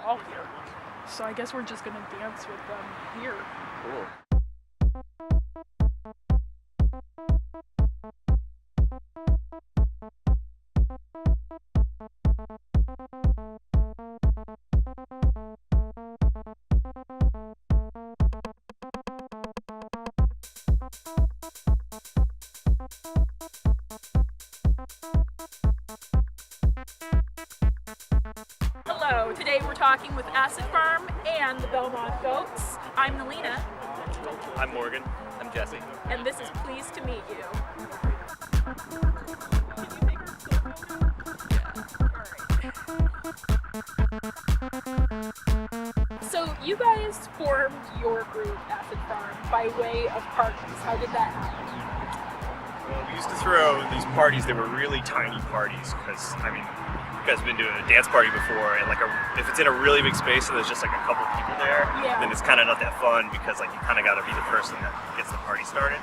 all here. So I guess we're just gonna dance with them here. Cool. Hello, today we're talking with Acid Farm and the Belmont Goats. I'm Nalina. I'm Morgan. I'm Jesse. And this is Pleased to Meet You. So you guys formed your group, Acid Farm, by way of parties. How did that happen? Well, we used to throw these parties that were really tiny parties because, I mean, you guys have been doing a dance party before, and like if it's in a really big space and there's just like a couple people there, then it's kind of not that fun because like you kind of got to be the person that gets the party started.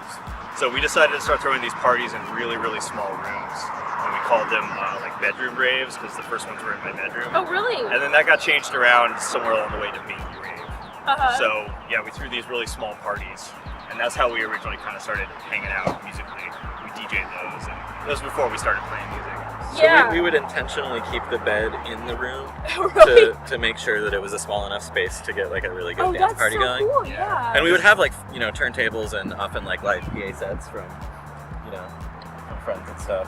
So we decided to start throwing these parties in really, really small rooms, and we called them like bedroom raves because the first ones were in my bedroom. Oh, really? And then that got changed around somewhere along the way to Minky Rave. Uh-huh. So yeah, we threw these really small parties, and that's how we originally kind of started hanging out musically. We DJ'd those, and that was before we started playing music. So Yeah. we would intentionally keep the bed in the room Right. to make sure that it was a small enough space to get like a really good Oh, dance that's party so going. cool, yeah. And we would have like, you know, turntables and often like live PA sets from, you know, from friends and stuff.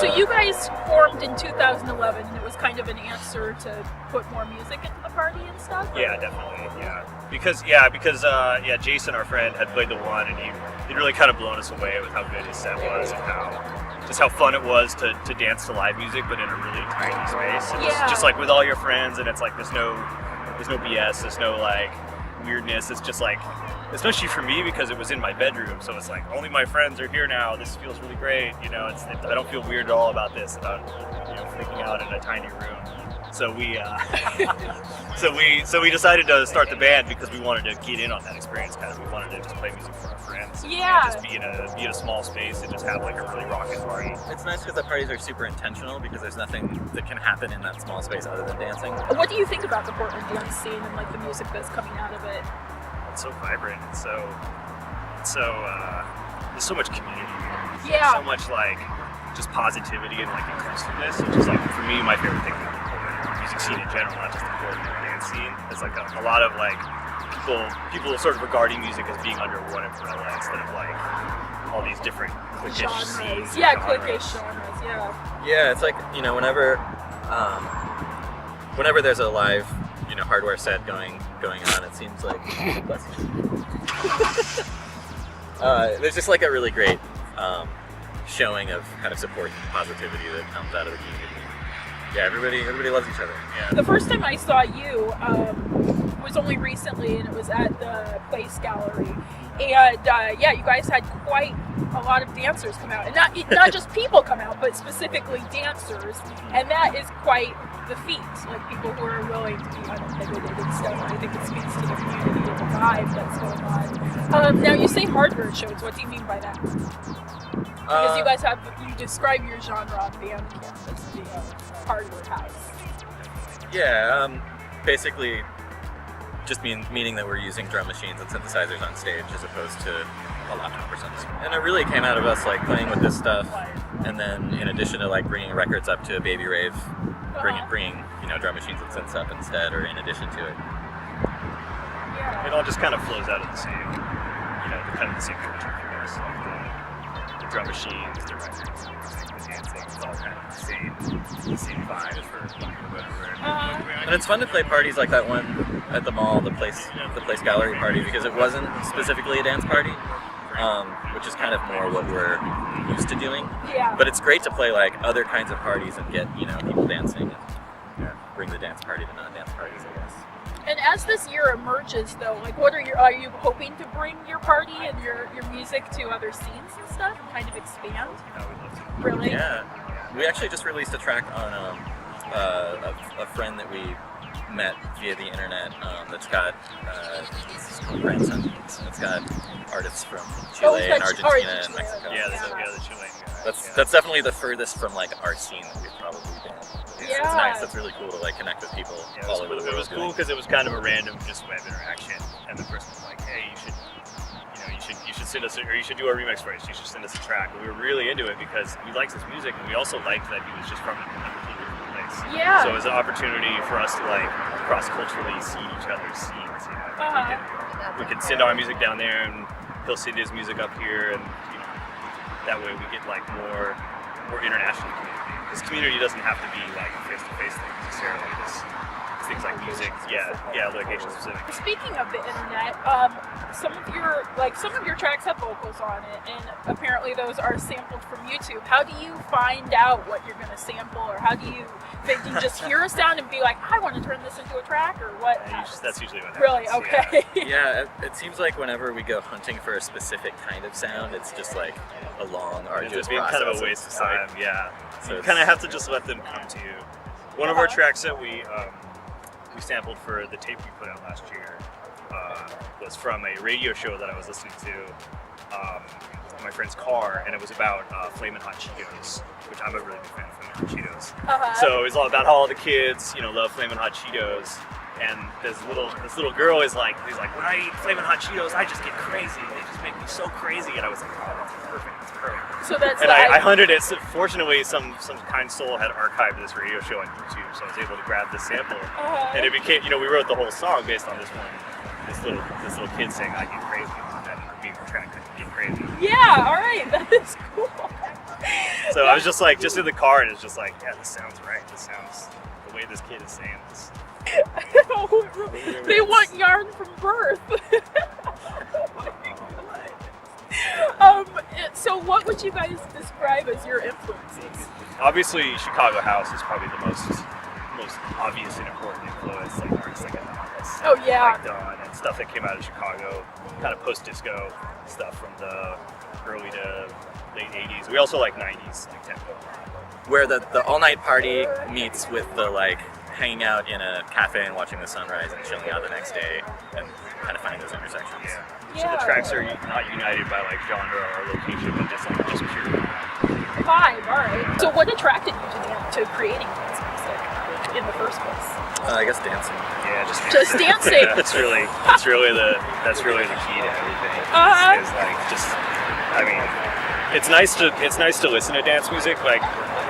So you guys formed in 2011, and it was kind of an answer to put more music into the party and stuff? Yeah, definitely. Yeah, because Jason, our friend, had played the one, and he'd really kind of blown us away with how good his set was and how fun it was to dance to live music, but in a really tiny space. And just like with all your friends, and it's like there's no BS, there's no like weirdness. It's just like, especially for me because it was in my bedroom, so it's like only my friends are here now. This feels really great, you know. I don't feel weird at all about this, about freaking out in a tiny room. So we we decided to start the band because we wanted to get in on that experience. Kind of, we wanted to just play music for our friends. Yeah. And just be in a small space and just have like a really rockin' party. It's nice because the parties are super intentional because there's nothing that can happen in that small space other than dancing. What do you think about the Portland dance scene and like the music that's coming out of it? It's so vibrant. It's so there's so much community here. Yeah. So much like just positivity and like inclusiveness. It's just like for me, my favorite thing about the Portland music scene in general, not just the Portland dance scene. It's like a lot of like people sort of regarding music as being under one umbrella instead of like all these different cliquish Genres. scenes. Yeah, and cliquish genres. genres, yeah. Yeah, it's like, you know, whenever there's a live, you know, hardware set going on, it seems like there's just like a really great showing of kind of support and positivity that comes out of the community. Yeah, everybody loves each other. Yeah. The first time I saw you was only recently, and it was at the Place Gallery. And you guys had quite a lot of dancers come out, and not just people come out, but specifically dancers, and that is quite the feat. Like people who are willing to be uninhibited and stuff. I think it speaks to the community and the vibe that's going on. Now you say hardware shows. What do you mean by that? Because you guys you describe your genre on Bandcamp as the hardware house. Yeah, basically just meaning that we're using drum machines and synthesizers on stage as opposed to a laptop or something. And it really came out of us like playing with this stuff, and then in addition to like bringing records up to a baby rave, bringing you know, drum machines and synths up instead or in addition to it. Yeah. It all just kind of flows out of the same, you know, the same culture for us. Like the drum machines, the records, the dancing, it's all kind of the same vibe for lack of a better word. And it's fun to play parties like that one at the mall, the place gallery party, because it wasn't specifically a dance party, which is kind of more what we're used to doing. Yeah. But it's great to play like other kinds of parties and get, you know, people dancing and bring the dance party to non-dance parties, I guess. And as this year emerges, though, like, are you hoping to bring your party and your music to other scenes and stuff, and kind of expand? I would love to. Really? Yeah, we actually just released a track on a friend that we met via the internet that's got it's called Grandson. It's got artists from Chile and Argentina and Mexico. Yeah, the Chilean guy. That's definitely the furthest from like our scene that we've probably been. It's nice. It's really cool to like connect with people Yeah, all over the world. It was cool because it was kind of a random just web interaction, and the person was like, "Hey, you should send us, or you should do a remix for us. You should send us a track." And we were really into it because we liked his music, and we also liked that he was just from a completely different place. Yeah. So it was an opportunity for us to like cross-culturally see each other's scenes. You know, we could send our music down there, and he'll send his music up here, and you know, that way we get like more international community. This community doesn't have to be like a face-to-face thing necessarily. It's things like music, location specific. Speaking of the internet, some of your tracks have vocals on it, and apparently those are sampled from YouTube. How do you find out what you're going to sample, or how do you just hear a sound and be like, I want to turn this into a track, or what? That's usually what happens. Really? Okay. Yeah, it seems like whenever we go hunting for a specific kind of sound, it's just like a long, arduous It's been process. kind of a waste of time. Yeah. So you kind of have to just let them come to you. One of our tracks that we sampled for the tape we put out last year was from a radio show that I was listening to in my friend's car, and it was about Flamin' Hot Cheetos, which I'm a really big fan of Flamin' Hot Cheetos. So it was all about how all the kids, love Flamin' Hot Cheetos, and this little girl is like, when I eat Flamin' Hot Cheetos, I just get crazy. They just make me so crazy, and I was like, oh, that's perfect. That's perfect. So that's and I hunted it. So fortunately, some kind soul had archived this radio show on YouTube, so I was able to grab this sample, and it became, we wrote the whole song based on this one. This little kid saying, "I get crazy," and being track, I get crazy. Yeah, all right, that is cool. So I was just in the car, and it's just like, yeah, this sounds right. This sounds the way this kid is saying this. They want yarn from birth. So what would you guys describe as your influences? Obviously, Chicago House is probably the most obvious and important influence, like artists like Anonymous, like Dawn, and stuff that came out of Chicago, kind of post-disco stuff from the early to late 80s. We also like 90s, like tempo. Where the all-night party meets with the like hanging out in a cafe and watching the sunrise and chilling out the next day, and kind of finding those intersections. So the tracks are not united by like genre or location, but just pure vibe. All right. So what attracted you to creating dance music in the first place? I guess dancing. Yeah, just dancing. That's really the key to everything. Is like it's nice to listen to dance music like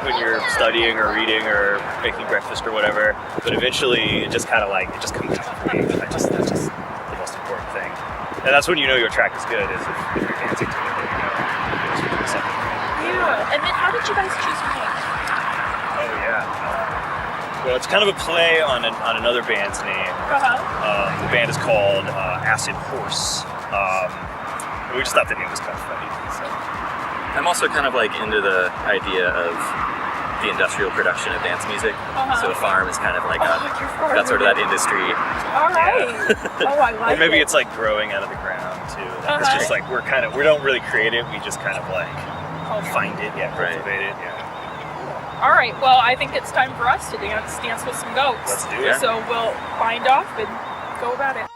when you're studying or reading or making breakfast or whatever. But eventually, it just comes out for me. That's just the most important thing. And that's when you know your track is good, is if you're dancing to it, it's really something. Yeah, and then how did you guys choose your name? Oh yeah. Well, it's kind of a play on another band's name. The band is called Acid Horse. We just thought the name was kind of funny. So. I'm also kind of like into the idea of the industrial production of dance music. So the farm is kind of like got sort of that industry. All right. Oh, I like it. Or maybe it's like growing out of the ground too. It's just like we don't really create it. We just kind of like find it, cultivate it. All right. Well, I think it's time for us to dance with some goats. Let's do it. So we'll bind off and go about it.